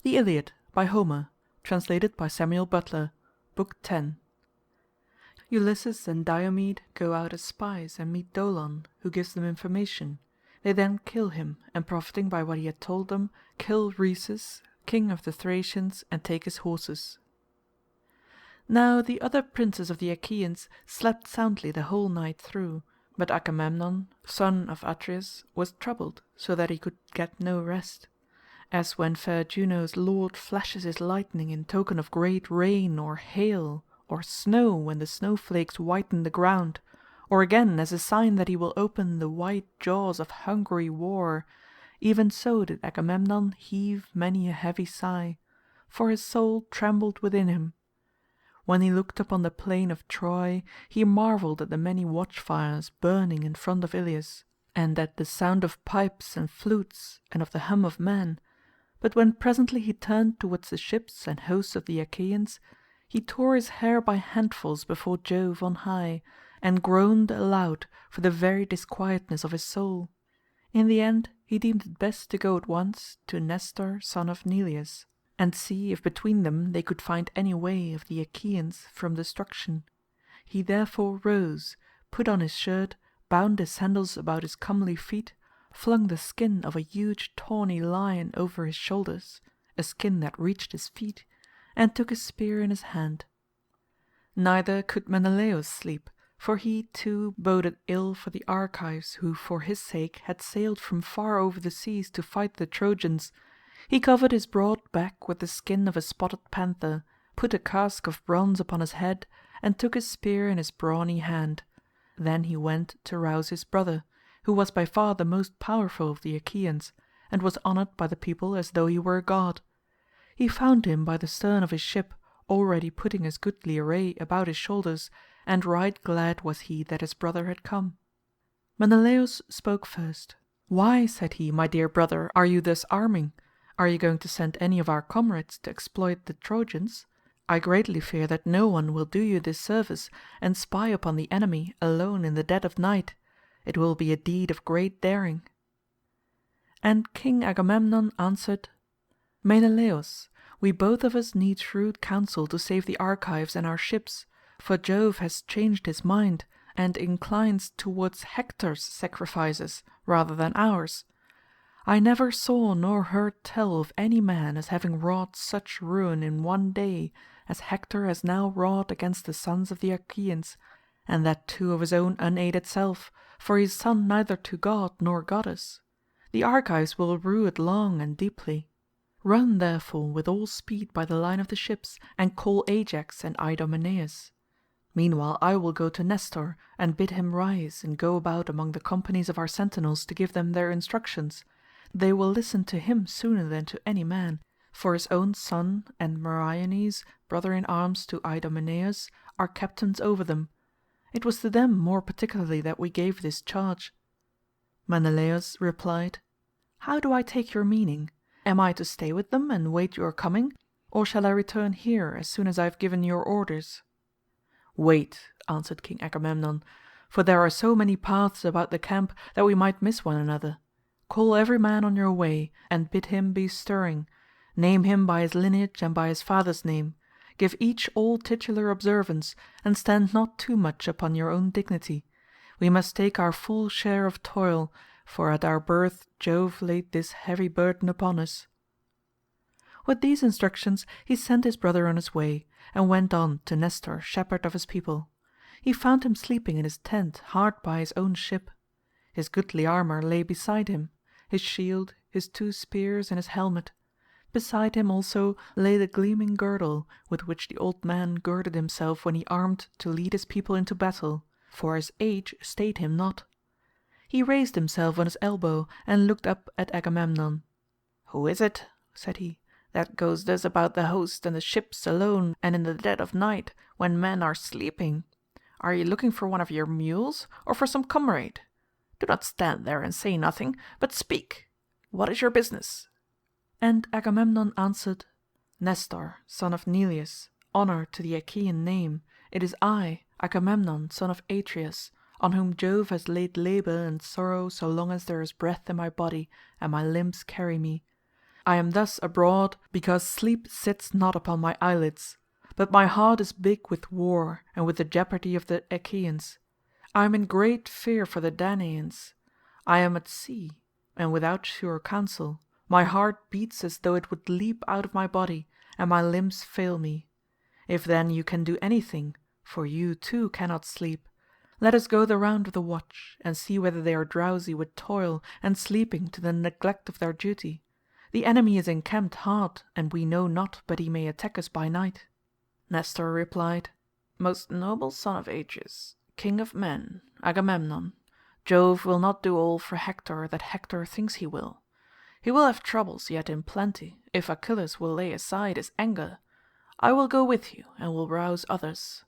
The Iliad, by Homer, translated by Samuel Butler, Book 10. Ulysses and Diomedes go out as spies and meet Dolon, who gives them information. They then kill him, and profiting by what he had told them, kill Rhesus, king of the Thracians, and take his horses. Now the other princes of the Achaeans slept soundly the whole night through, but Agamemnon, son of Atreus, was troubled, so that he could get no rest. As when fair Juno's lord flashes his lightning in token of great rain or hail, or snow when the snowflakes whiten the ground, or again as a sign that he will open the white jaws of hungry war, even so did Agamemnon heave many a heavy sigh, for his soul trembled within him. When he looked upon the plain of Troy, he marvelled at the many watchfires burning in front of Ilius, and at the sound of pipes and flutes and of the hum of men. But when presently he turned towards the ships and hosts of the Achaeans, he tore his hair by handfuls before Jove on high, and groaned aloud for the very disquietness of his soul. In the end he deemed it best to go at once to Nestor son of Neleus, and see if between them they could find any way of the Achaeans from destruction. He therefore rose, put on his shirt, bound his sandals about his comely feet, flung the skin of a huge tawny lion over his shoulders, a skin that reached his feet, and took his spear in his hand. Neither could Menelaus sleep, for he too boded ill for the Argives who for his sake had sailed from far over the seas to fight the Trojans. He covered his broad back with the skin of a spotted panther, put a casque of bronze upon his head, and took his spear in his brawny hand. Then he went to rouse his brother, who was by far the most powerful of the Achaeans, and was honoured by the people as though he were a god. He found him by the stern of his ship, already putting his goodly array about his shoulders, and right glad was he that his brother had come. Menelaus spoke first. "Why," said he, "my dear brother, are you thus arming? Are you going to send any of our comrades to exploit the Trojans? I greatly fear that no one will do you this service, and spy upon the enemy alone in the dead of night. It will be a deed of great daring." And King Agamemnon answered, "Menelaus, we both of us need shrewd counsel to save the Argives and our ships, for Jove has changed his mind, and inclines towards Hector's sacrifices rather than ours. I never saw nor heard tell of any man as having wrought such ruin in one day as Hector has now wrought against the sons of the Achaeans, and that too of his own unaided self, for he is son neither to god nor goddess. The Argives will rue it long and deeply. Run therefore with all speed by the line of the ships, and call Ajax and Idomeneus. Meanwhile I will go to Nestor and bid him rise and go about among the companies of our sentinels to give them their instructions. They will listen to him sooner than to any man, for his own son and Meriones, brother-in-arms to Idomeneus, are captains over them. It was to them more particularly that we gave this charge." Menelaus replied, "How do I take your meaning? Am I to stay with them and wait your coming, or shall I return here as soon as I have given your orders?" "Wait," answered King Agamemnon, "for there are so many paths about the camp that we might miss one another. Call every man on your way, and bid him be stirring. Name him by his lineage and by his father's name. Give each all titular observance, and stand not too much upon your own dignity. We must take our full share of toil, for at our birth Jove laid this heavy burden upon us." With these instructions he sent his brother on his way, and went on to Nestor shepherd of his people. He found him sleeping in his tent hard by his own ship. His goodly armour lay beside him, his shield, his 2 spears, and his helmet. Beside him also lay the gleaming girdle with which the old man girded himself when he armed to lead his people into battle, for his age stayed him not. He raised himself on his elbow and looked up at Agamemnon. "Who is it," said he, "that goes thus about the host and the ships alone and in the dead of night, when men are sleeping? Are you looking for one of your mules, or for some comrade? Do not stand there and say nothing, but speak. What is your business?" And Agamemnon answered, "Nestor, son of Neleus, honour to the Achaean name, it is I, Agamemnon, son of Atreus, on whom Jove has laid labour and sorrow so long as there is breath in my body and my limbs carry me. I am thus abroad because sleep sits not upon my eyelids, but my heart is big with war and with the jeopardy of the Achaeans. I am in great fear for the Danaans. I am at sea, and without sure counsel. My heart beats as though it would leap out of my body, and my limbs fail me. If then you can do anything, for you too cannot sleep, let us go the round of the watch, and see whether they are drowsy with toil and sleeping to the neglect of their duty. The enemy is encamped hard, and we know not but he may attack us by night." Nestor replied, "Most noble son of Atreus, king of men, Agamemnon, Jove will not do all for Hector that Hector thinks he will. He will have troubles yet in plenty, if Achilles will lay aside his anger. I will go with you, and will rouse others.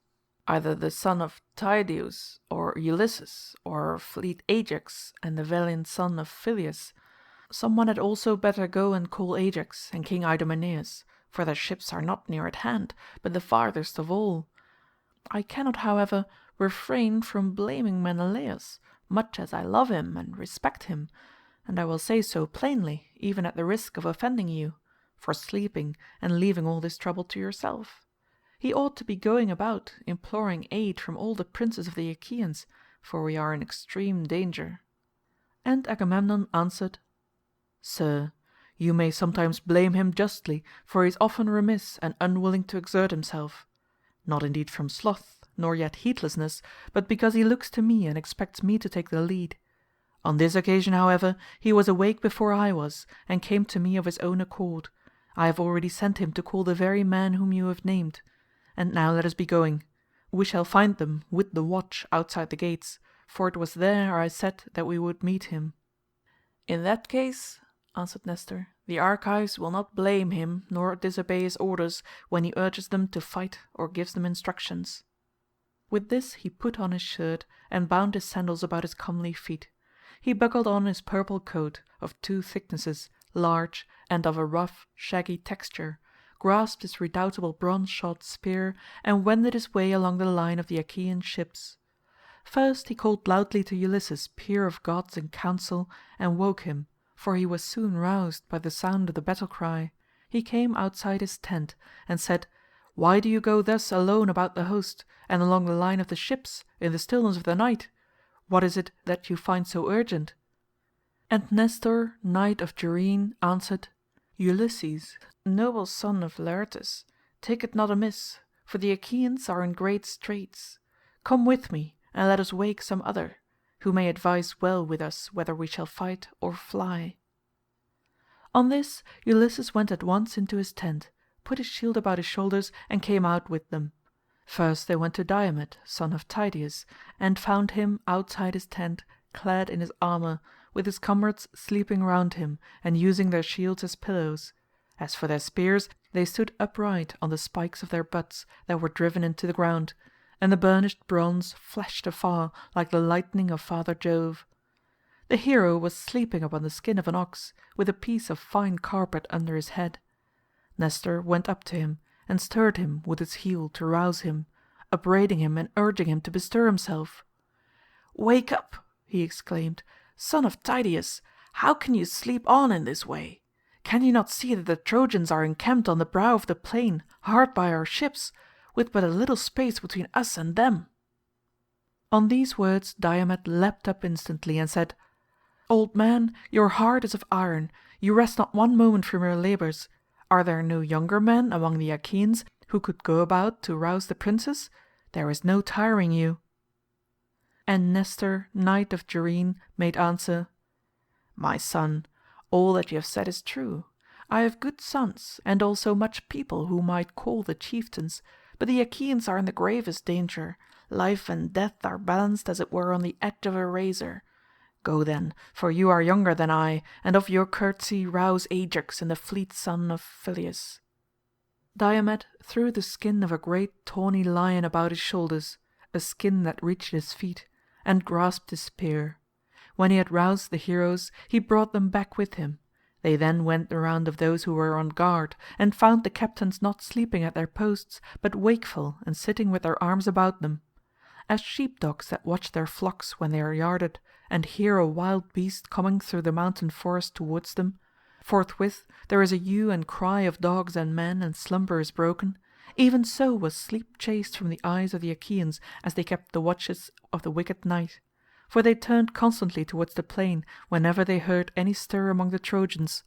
Either the son of Tydeus, or Ulysses, or fleet Ajax and the valiant son of Phyleus. Someone had also better go and call Ajax and King Idomeneus, for their ships are not near at hand, but the farthest of all. I cannot, however, refrain from blaming Menelaus, much as I love him and respect him, and I will say so plainly, even at the risk of offending you, for sleeping and leaving all this trouble to yourself. He ought to be going about imploring aid from all the princes of the Achaeans, for we are in extreme danger." And Agamemnon answered, "Sir, you may sometimes blame him justly, for he is often remiss and unwilling to exert himself; not indeed from sloth, nor yet heedlessness, but because he looks to me and expects me to take the lead. On this occasion, however, he was awake before I was, and came to me of his own accord. I have already sent him to call the very men whom you have named. And now let us be going. We shall find them with the watch outside the gates, for it was there I said that we would meet him." "In that case," answered Nestor, "the Argives will not blame him nor disobey his orders when he urges them to fight or gives them instructions." With this he put on his shirt and bound his sandals about his comely feet. He buckled on his purple coat, of two thicknesses, large, and of a rough, shaggy texture, grasped his redoubtable bronze-shod spear, and wended his way along the line of the Achaean ships. First he called loudly to Ulysses peer of gods in council, and woke him, for he was soon roused by the sound of the battle-cry. He came outside his tent, and said, "Why do you go thus alone about the host, and along the line of the ships, in the stillness of the night? What is it that you find so urgent?" And Nestor, knight of Gerene, answered, "Ulysses, noble son of Laertes, take it not amiss, for the Achaeans are in great straits. Come with me, and let us wake some other, who may advise well with us whether we shall fight or fly." On this Ulysses went at once into his tent, put his shield about his shoulders, and came out with them. First they went to Diomed, son of Tydeus, and found him outside his tent clad in his armour, with his comrades sleeping round him and using their shields as pillows. As for their spears, they stood upright on the spikes of their butts that were driven into the ground, and the burnished bronze flashed afar like the lightning of Father Jove. The hero was sleeping upon the skin of an ox, with a piece of fine carpet under his head. Nestor went up to him and stirred him with his heel to rouse him, upbraiding him and urging him to bestir himself. "Wake up," he exclaimed, "son of Tydeus, how can you sleep on in this way? Can you not see that the Trojans are encamped on the brow of the plain hard by our ships, with but a little space between us and them?" On these words Diomed leapt up instantly and said, "Old man, your heart is of iron, you rest not one moment from your labours. Are there no younger men among the Achaeans who could go about to rouse the princes? There is no tiring you." And Nestor, knight of Gerene, made answer, "My son, all that you have said is true. I have good sons, and also much people whom I might call the chieftains, but the Achaeans are in the gravest danger. Life and death are balanced as it were on the edge of a razor. Go then, for you are younger than I, and of your courtesy rouse Ajax and the fleet son of Phyleus." Diomed threw the skin of a great tawny lion about his shoulders, a skin that reached his feet, and grasped his spear. When he had roused the heroes, he brought them back with him. They then went the round of those who were on guard, and found the captains not sleeping at their posts, but wakeful and sitting with their arms about them. As sheepdogs that watch their flocks when they are yarded, and hear a wild beast coming through the mountain forest towards them, Forthwith there is a hue and cry of dogs and men, and slumber is broken. Even so was sleep chased from the eyes of the Achaeans as they kept the watches of the wicked night. For they turned constantly towards the plain whenever they heard any stir among the Trojans.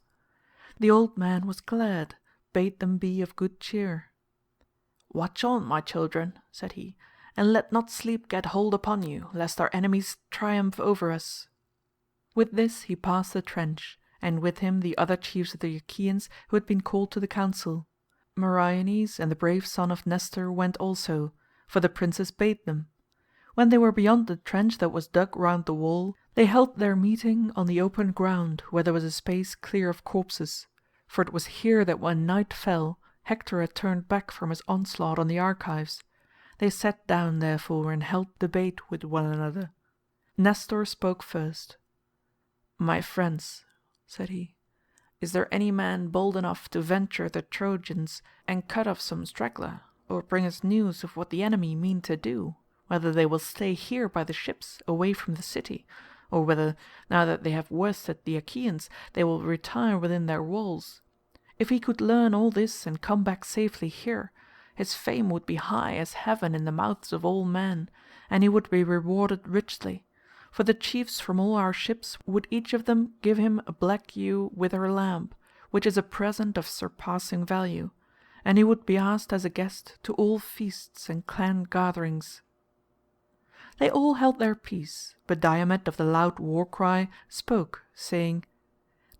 The old man was glad, bade them be of good cheer. "Watch on, my children," said he, "and let not sleep get hold upon you, lest our enemies triumph over us." With this he passed the trench, and with him the other chiefs of the Achaeans who had been called to the council. Meriones and the brave son of Nestor went also, for the princes bade them. When they were beyond the trench that was dug round the wall, they held their meeting on the open ground where there was a space clear of corpses, for it was here that when night fell Hector had turned back from his onslaught on the Argives. They sat down therefore and held debate with one another. Nestor spoke first. "My friends," said he, "is there any man bold enough to venture the Trojans and cut off some straggler, or bring us news of what the enemy mean to do, whether they will stay here by the ships away from the city, or whether, now that they have worsted the Achaeans, they will retire within their walls? If he could learn all this and come back safely here, his fame would be high as heaven in the mouths of all men, and he would be rewarded richly, for the chiefs from all our ships would each of them give him a black ewe with her lamb, which is a present of surpassing value, and he would be asked as a guest to all feasts and clan gatherings." They all held their peace, but Diomed of the loud war-cry spoke, saying,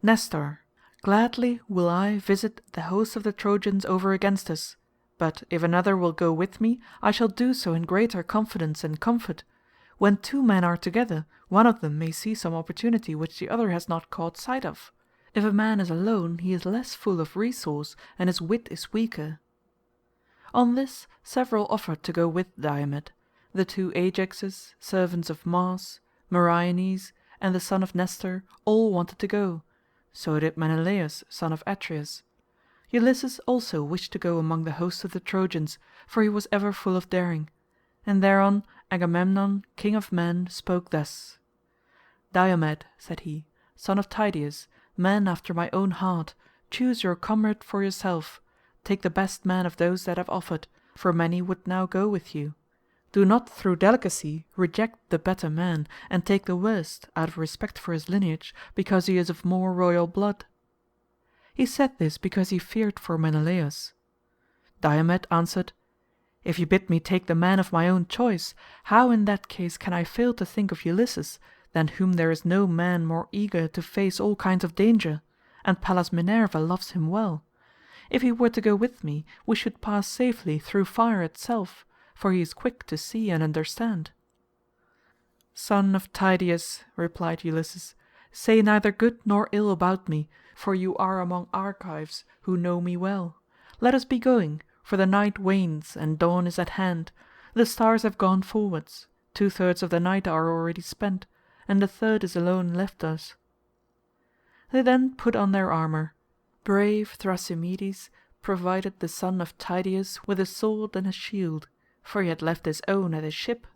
"Nestor, gladly will I visit the host of the Trojans over against us, but if another will go with me I shall do so in greater confidence and comfort. When two men are together, one of them may see some opportunity which the other has not caught sight of. If a man is alone he is less full of resource and his wit is weaker." On this several offered to go with Diomed. The two Ajaxes, servants of Mars, Meriones, and the son of Nestor all wanted to go. So did Menelaus, son of Atreus. Ulysses also wished to go among the host of the Trojans, for he was ever full of daring. And thereon Agamemnon, king of men, spoke thus: "Diomed," said he, "son of Tydeus, man after my own heart, choose your comrade for yourself. Take the best man of those that have offered, for many would now go with you. Do not through delicacy reject the better man, and take the worst out of respect for his lineage, because he is of more royal blood." He said this because he feared for Menelaus. Diomed answered, "If you bid me take the man of my own choice, how in that case can I fail to think of Ulysses, than whom there is no man more eager to face all kinds of danger, and Pallas Minerva loves him well. If he were to go with me, we should pass safely through fire itself, for he is quick to see and understand." "Son of Tydeus," replied Ulysses, "say neither good nor ill about me, for you are among Argives who know me well. Let us be going, for the night wanes and dawn is at hand. The stars have gone forwards, 2/3 of the night are already spent, and a third is alone left us." They then put on their armour. Brave Thrasymedes provided the son of Tydeus with a sword and a shield, for he had left his own at his ship,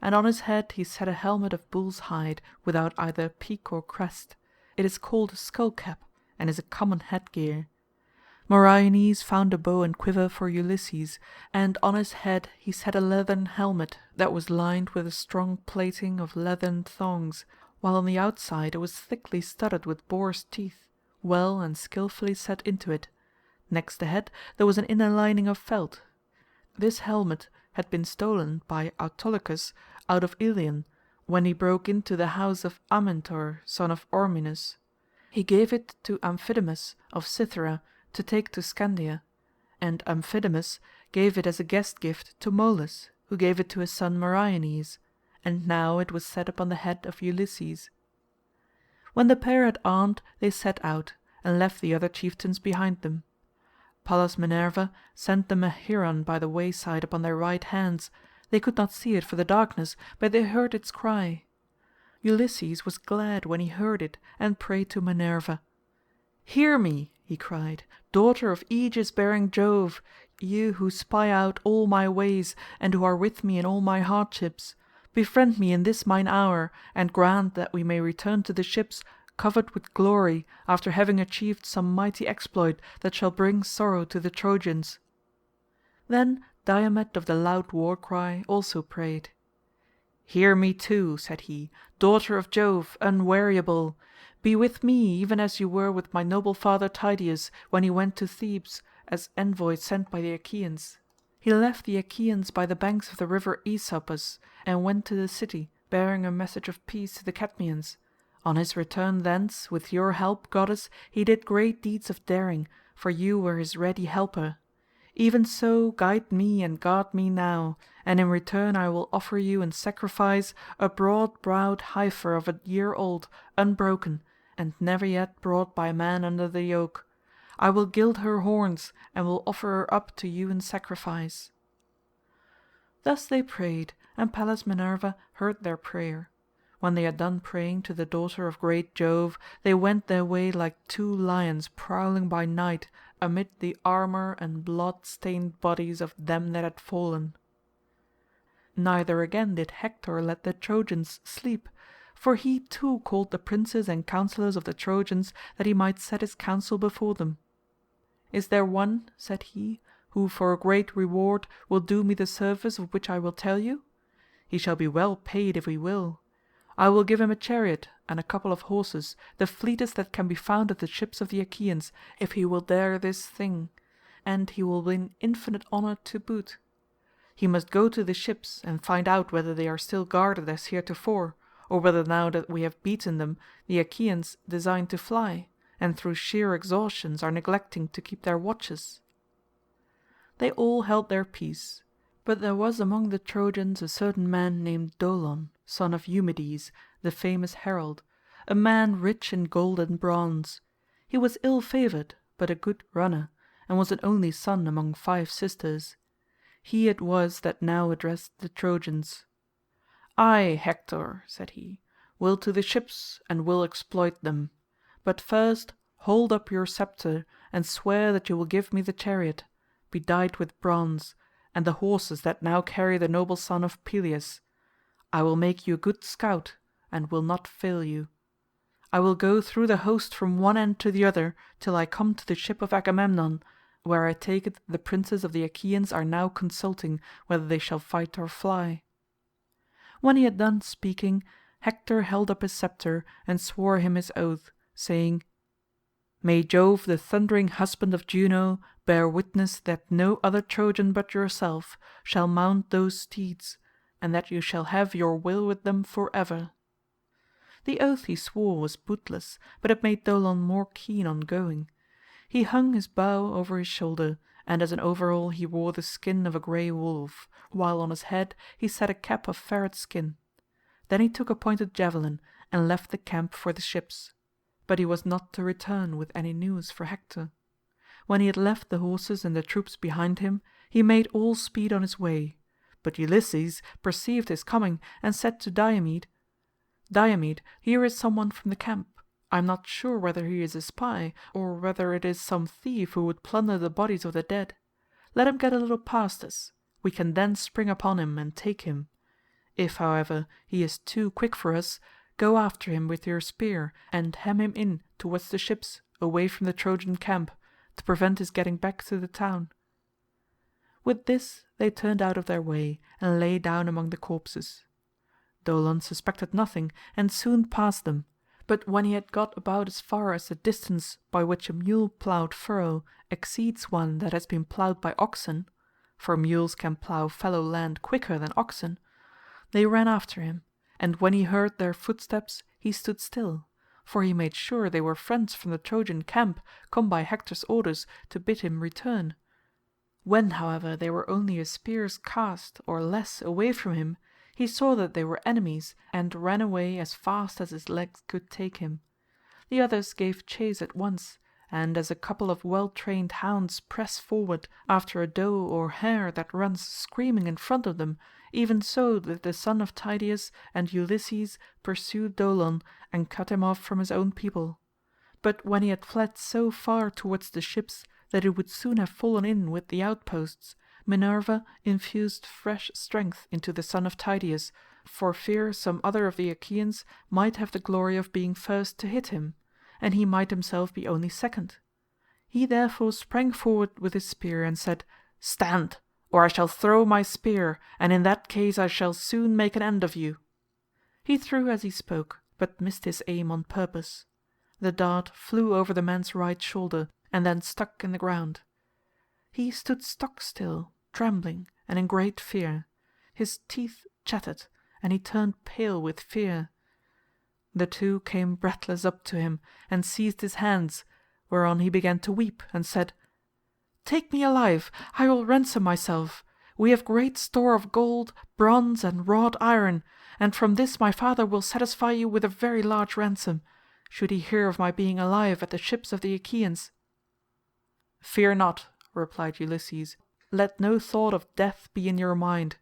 and on his head he set a helmet of bull's hide without either peak or crest. It is called a skull cap, and is a common headgear. Meriones found a bow and quiver for Ulysses, and on his head he set a leathern helmet that was lined with a strong plating of leathern thongs, while on the outside it was thickly studded with boar's teeth, well and skilfully set into it. Next the head there was an inner lining of felt. This helmet had been stolen by Autolycus out of Ilion, when he broke into the house of Amyntor son of Ormenus. He gave it to Amphidamas of Cythera to take to Scandia, and Amphidamas gave it as a guest gift to Molus, who gave it to his son Meriones, and now it was set upon the head of Ulysses. When the pair had armed they set out, and left the other chieftains behind them. Pallas Minerva sent them a heron by the wayside upon their right hands. They could not see it for the darkness, but they heard its cry. Ulysses was glad when he heard it, and prayed to Minerva. "Hear me," he cried, "daughter of aegis-bearing Jove, you who spy out all my ways, and who are with me in all my hardships. Befriend me in this mine hour, and grant that we may return to the ships, covered with glory after having achieved some mighty exploit that shall bring sorrow to the Trojans." Then Diomed of the loud war-cry also prayed. "Hear me too," said he, "daughter of Jove, unweariable. Be with me even as you were with my noble father Tydeus when he went to Thebes as envoy sent by the Achaeans. He left the Achaeans by the banks of the river Aesopus and went to the city bearing a message of peace to the Cadmeans. On his return thence, with your help, goddess, he did great deeds of daring, for you were his ready helper. Even so guide me and guard me now, and in return I will offer you in sacrifice a broad-browed heifer of a year old, unbroken, and never yet brought by man under the yoke. I will gild her horns, and will offer her up to you in sacrifice." Thus they prayed, and Pallas Minerva heard their prayer. When they had done praying to the daughter of great Jove, they went their way like two lions prowling by night amid the armour and blood-stained bodies of them that had fallen. Neither again did Hector let the Trojans sleep, for he too called the princes and counsellors of the Trojans that he might set his counsel before them. "Is there one," said he, "who for a great reward will do me the service of which I will tell you? He shall be well paid if he will. I will give him a chariot and a couple of horses, the fleetest that can be found of the ships of the Achaeans, if he will dare this thing, and he will win infinite honour to boot. He must go to the ships and find out whether they are still guarded as heretofore, or whether now that we have beaten them the Achaeans design to fly, and through sheer exhaustion are neglecting to keep their watches." They all held their peace, but there was among the Trojans a certain man named Dolon, son of Diomedes, the famous herald, a man rich in gold and bronze. He was ill-favoured, but a good runner, and was an only son among 5 sisters. He it was that now addressed the Trojans. "I, Hector," said he, "will to the ships and will exploit them. But first hold up your sceptre and swear that you will give me the chariot, bedight with bronze, and the horses that now carry the noble son of Peleus. I will make you a good scout, and will not fail you. I will go through the host from one end to the other till I come to the ship of Agamemnon, where I take it the princes of the Achaeans are now consulting whether they shall fight or fly." When he had done speaking, Hector held up his sceptre and swore him his oath, saying, "May Jove the thundering husband of Juno bear witness that no other Trojan but yourself shall mount those steeds, and that you shall have your will with them for ever." The oath he swore was bootless, but it made Dolon more keen on going. He hung his bow over his shoulder, and as an overall he wore the skin of a grey wolf, while on his head he set a cap of ferret skin. Then he took a pointed javelin and left the camp for the ships. But he was not to return with any news for Hector. When he had left the horses and the troops behind him, he made all speed on his way. But Ulysses perceived his coming and said to Diomed, "Diomed, here is some one from the camp. I am not sure whether he is a spy, or whether it is some thief who would plunder the bodies of the dead. Let him get a little past us. We can then spring upon him and take him. If, however, he is too quick for us, go after him with your spear and hem him in towards the ships away from the Trojan camp, to prevent his getting back to the town." With this they turned out of their way and lay down among the corpses. Dolon suspected nothing and soon passed them, but when he had got about as far as the distance by which a mule-ploughed furrow exceeds one that has been ploughed by oxen, for mules can plough fallow land quicker than oxen, they ran after him, and when he heard their footsteps he stood still, for he made sure they were friends from the Trojan camp come by Hector's orders to bid him return. When, however, they were only a spear's cast or less away from him, he saw that they were enemies and ran away as fast as his legs could take him. The others gave chase at once, and as a couple of well-trained hounds press forward after a doe or hare that runs screaming in front of them, even so did the son of Tydeus and Ulysses pursue Dolon and cut him off from his own people. But when he had fled so far towards the ships that he would soon have fallen in with the outposts, Minerva infused fresh strength into the son of Tydeus, for fear some other of the Achaeans might have the glory of being first to hit him, and he might himself be only second. He therefore sprang forward with his spear and said, "Stand, or I shall throw my spear, and in that case I shall soon make an end of you." He threw as he spoke, but missed his aim on purpose. The dart flew over the man's right shoulder and then stuck in the ground. He stood stock still, trembling and in great fear. His teeth chattered, and he turned pale with fear. The two came breathless up to him and seized his hands, whereon he began to weep and said, "Take me alive, I will ransom myself. We have great store of gold, bronze, and wrought iron, and from this my father will satisfy you with a very large ransom, should he hear of my being alive at the ships of the Achaeans." "Fear not," replied Ulysses, "let no thought of death be in your mind,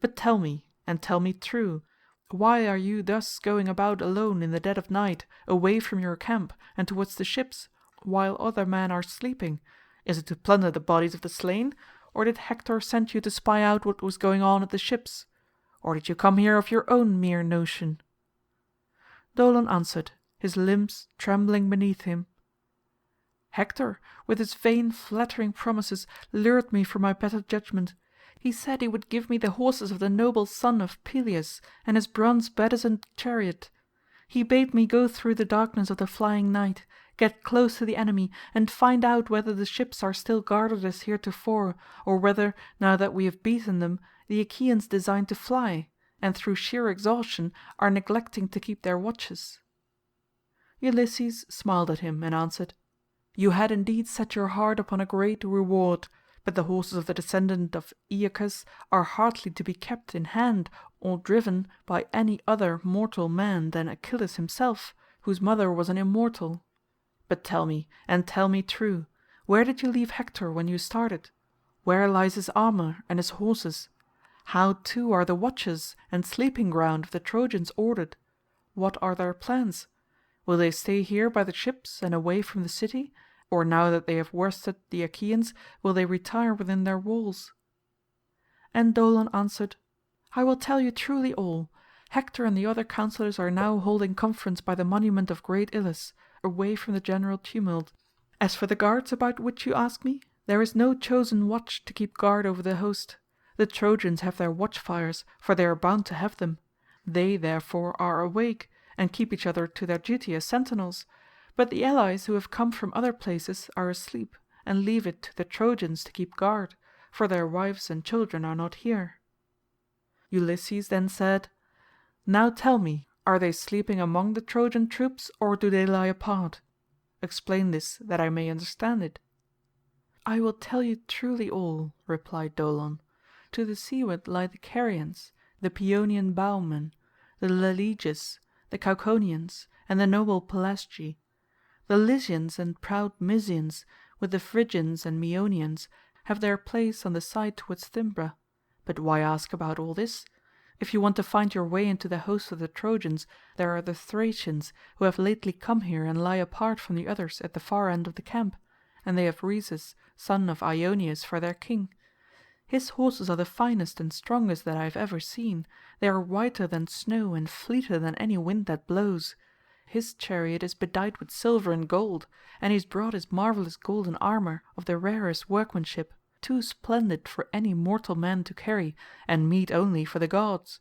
but tell me, and tell me true, why are you thus going about alone in the dead of night, away from your camp and towards the ships, while other men are sleeping? Is it to plunder the bodies of the slain, or did Hector send you to spy out what was going on at the ships? Or did you come here of your own mere notion?" Dolon answered, his limbs trembling beneath him, "Hector, with his vain flattering promises, lured me from my better judgment. He said he would give me the horses of the noble son of Peleus and his bronze bedizened chariot. He bade me go through the darkness of the flying night, get close to the enemy, and find out whether the ships are still guarded as heretofore, or whether, now that we have beaten them, the Achaeans design to fly, and through sheer exhaustion are neglecting to keep their watches." Ulysses smiled at him and answered, "You had indeed set your heart upon a great reward, but the horses of the descendant of Aeacus are hardly to be kept in hand or driven by any other mortal man than Achilles himself, whose mother was an immortal. But tell me, and tell me true, where did you leave Hector when you started? Where lies his armour and his horses? How too are the watches and sleeping ground of the Trojans ordered? What are their plans? Will they stay here by the ships and away from the city, or now that they have worsted the Achaeans, will they retire within their walls?" And Dolon answered, "I will tell you truly all. Hector and the other councillors are now holding conference by the monument of great Ilus, away from the general tumult. As for the guards about which you ask me, there is no chosen watch to keep guard over the host. The Trojans have their watchfires, for they are bound to have them. They therefore are awake, and keep each other to their duty as sentinels, but the allies who have come from other places are asleep, and leave it to the Trojans to keep guard, for their wives and children are not here." Ulysses then said, "Now tell me, are they sleeping among the Trojan troops, or do they lie apart? Explain this that I may understand it." "I will tell you truly all," replied Dolon. "To the seaward lie the Carians, the Paeonian bowmen, the Leleges, the Cauconians, and the noble Pelasgi. The Lycians and proud Mysians, with the Phrygians and Meonians, have their place on the side towards Thymbra. But why ask about all this? If you want to find your way into the host of the Trojans, there are the Thracians, who have lately come here and lie apart from the others at the far end of the camp, and they have Rhesus, son of Ioneus, for their king. His horses are the finest and strongest that I have ever seen. They are whiter than snow and fleeter than any wind that blows. His chariot is bedight with silver and gold, and he has brought his marvellous golden armour of the rarest workmanship, too splendid for any mortal man to carry, and meet only for the gods.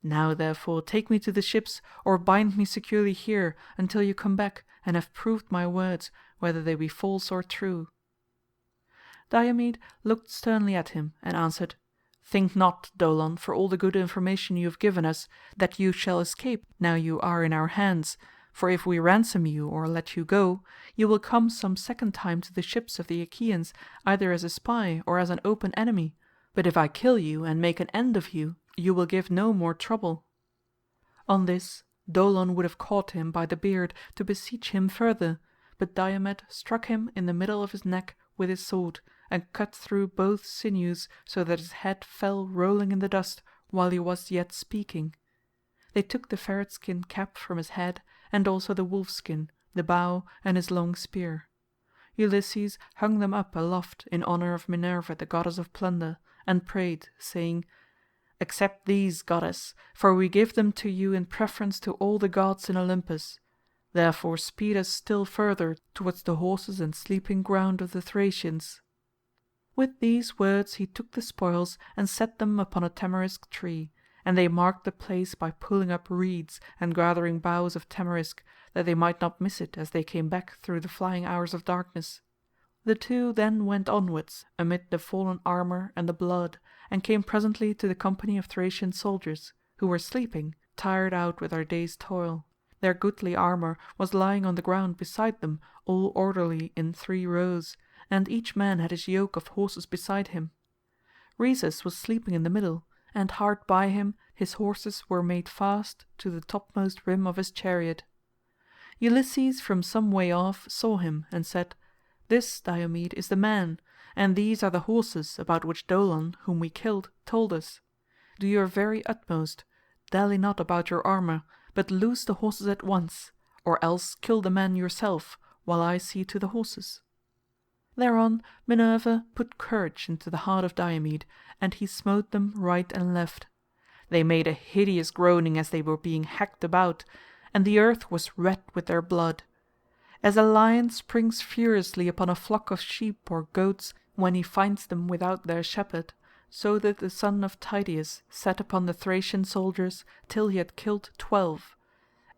Now therefore take me to the ships, or bind me securely here until you come back and have proved my words, whether they be false or true." Diomed looked sternly at him and answered, "Think not, Dolon, for all the good information you have given us, that you shall escape now you are in our hands, for if we ransom you or let you go, you will come some second time to the ships of the Achaeans either as a spy or as an open enemy, but if I kill you and make an end of you, you will give no more trouble." On this Dolon would have caught him by the beard to beseech him further, but Diomed struck him in the middle of his neck with his sword, and cut through both sinews so that his head fell rolling in the dust while he was yet speaking. They took the ferret skin cap from his head, and also the wolf skin, the bow, and his long spear. Ulysses hung them up aloft in honour of Minerva the goddess of plunder, and prayed, saying, Accept these, goddess, for we give them to you in preference to all the gods in Olympus. Therefore speed us still further towards the horses and sleeping ground of the Thracians." With these words he took the spoils and set them upon a tamarisk tree, and they marked the place by pulling up reeds and gathering boughs of tamarisk, that they might not miss it as they came back through the flying hours of darkness. The two then went onwards amid the fallen armour and the blood, and came presently to the company of Thracian soldiers, who were sleeping, tired out with their day's toil. Their goodly armour was lying on the ground beside them, all orderly in 3 rows, and each man had his yoke of horses beside him. Rhesus was sleeping in the middle, and hard by him his horses were made fast to the topmost rim of his chariot. Ulysses from some way off saw him and said, "This, Diomed, is the man, and these are the horses about which Dolon, whom we killed, told us. Do your very utmost, dally not about your armour, but loose the horses at once, or else kill the man yourself, while I see to the horses." Thereon Minerva put courage into the heart of Diomed, and he smote them right and left. They made a hideous groaning as they were being hacked about, and the earth was red with their blood. As a lion springs furiously upon a flock of sheep or goats when he finds them without their shepherd, so did the son of Tydeus set upon the Thracian soldiers till he had killed 12.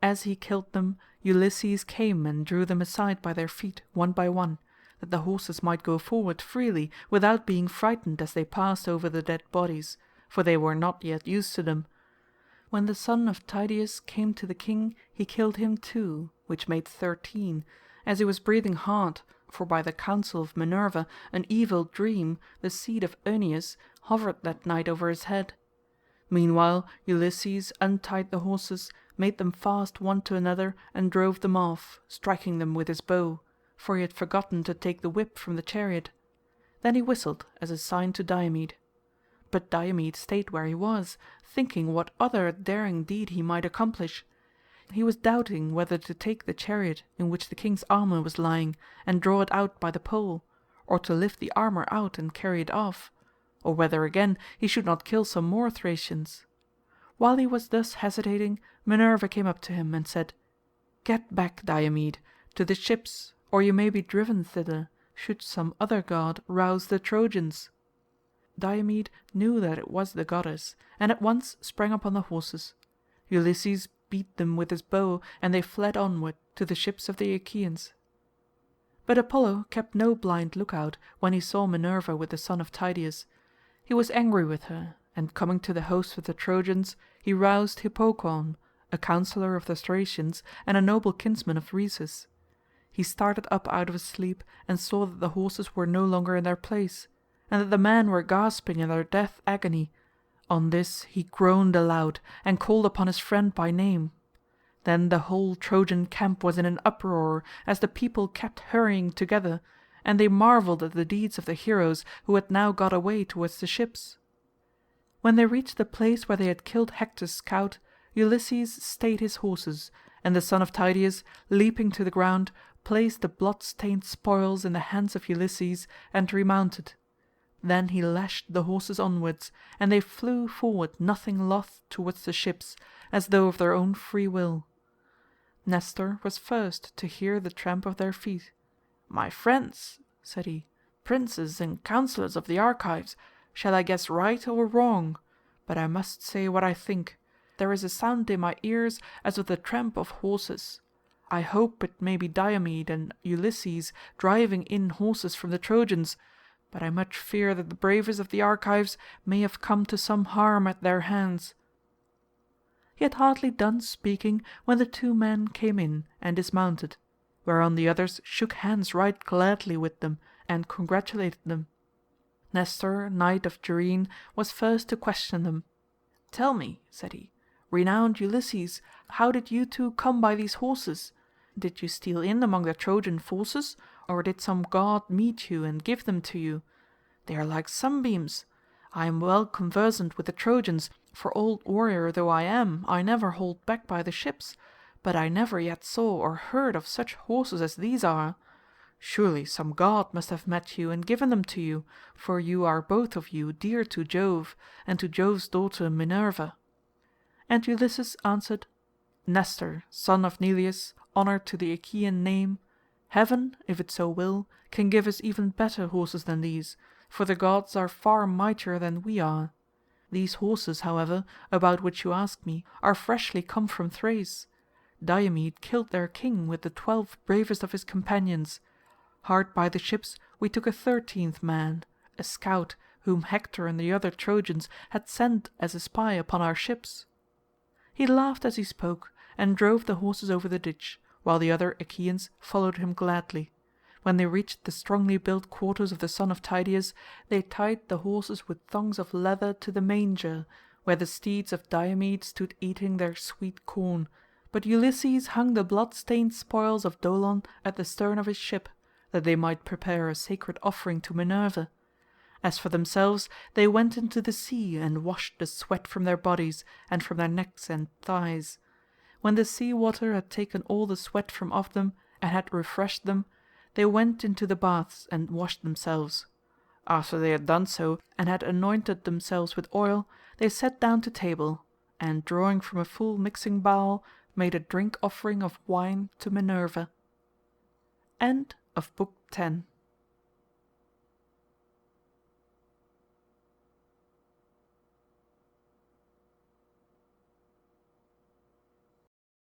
As he killed them, Ulysses came and drew them aside by their feet one by one, that the horses might go forward freely without being frightened as they passed over the dead bodies, for they were not yet used to them. When the son of Tydeus came to the king he killed him too, which made 13, as he was breathing hard, for by the counsel of Minerva an evil dream, the seed of Oeneus, hovered that night over his head. Meanwhile Ulysses untied the horses, made them fast one to another and drove them off, striking them with his bow, for he had forgotten to take the whip from the chariot. Then he whistled as a sign to Diomed. But Diomed stayed where he was, thinking what other daring deed he might accomplish. He was doubting whether to take the chariot in which the king's armour was lying and draw it out by the pole, or to lift the armour out and carry it off, or whether again he should not kill some more Thracians. While he was thus hesitating, Minerva came up to him and said, "Get back, Diomed, to the ships, or you may be driven thither, should some other god rouse the Trojans." Diomed knew that it was the goddess, and at once sprang upon the horses. Ulysses beat them with his bow, and they fled onward to the ships of the Achaeans. But Apollo kept no blind lookout when he saw Minerva with the son of Tydeus. He was angry with her, and coming to the host of the Trojans, he roused Hippocon, a counsellor of the Thracians and a noble kinsman of Rhesus. He started up out of his sleep and saw that the horses were no longer in their place, and that the men were gasping in their death agony. On this he groaned aloud and called upon his friend by name. Then the whole Trojan camp was in an uproar as the people kept hurrying together, and they marvelled at the deeds of the heroes who had now got away towards the ships. When they reached the place where they had killed Hector's scout, Ulysses stayed his horses, and the son of Tydeus, leaping to the ground, placed the blood-stained spoils in the hands of Ulysses and remounted. Then he lashed the horses onwards, and they flew forward nothing loth towards the ships, as though of their own free will. Nestor was first to hear the tramp of their feet. "My friends," said he, "princes and counsellors of the Argives, shall I guess right or wrong? But I must say what I think. There is a sound in my ears as of the tramp of horses. I hope it may be Diomed and Ulysses driving in horses from the Trojans, but I much fear that the bravest of the Argives may have come to some harm at their hands." He had hardly done speaking when the two men came in and dismounted, whereon the others shook hands right gladly with them and congratulated them. Nestor, knight of Gerene, was first to question them. "Tell me," said he, "renowned Ulysses, how did you two come by these horses? Did you steal in among the Trojan forces, or did some god meet you and give them to you? They are like sunbeams. I am well conversant with the Trojans, for old warrior though I am, I never hold back by the ships, but I never yet saw or heard of such horses as these are. Surely some god must have met you and given them to you, for you are both of you dear to Jove and to Jove's daughter Minerva." And Ulysses answered, "Nestor, son of Neleus, honoured to the Achaean name, heaven, if it so will, can give us even better horses than these, for the gods are far mightier than we are. These horses, however, about which you ask me, are freshly come from Thrace. Diomed killed their king with the 12 bravest of his companions. Hard by the ships we took a 13th man, a scout whom Hector and the other Trojans had sent as a spy upon our ships." He laughed as he spoke, and drove the horses over the ditch, while the other Achaeans followed him gladly. When they reached the strongly built quarters of the son of Tydeus, they tied the horses with thongs of leather to the manger, where the steeds of Diomed stood eating their sweet corn, but Ulysses hung the blood-stained spoils of Dolon at the stern of his ship, that they might prepare a sacred offering to Minerva. As for themselves, they went into the sea and washed the sweat from their bodies and from their necks and thighs. When the sea water had taken all the sweat from off them and had refreshed them, they went into the baths and washed themselves. After they had done so and had anointed themselves with oil, they sat down to table, and drawing from a full mixing bowl, made a drink offering of wine to Minerva. End of Book 10.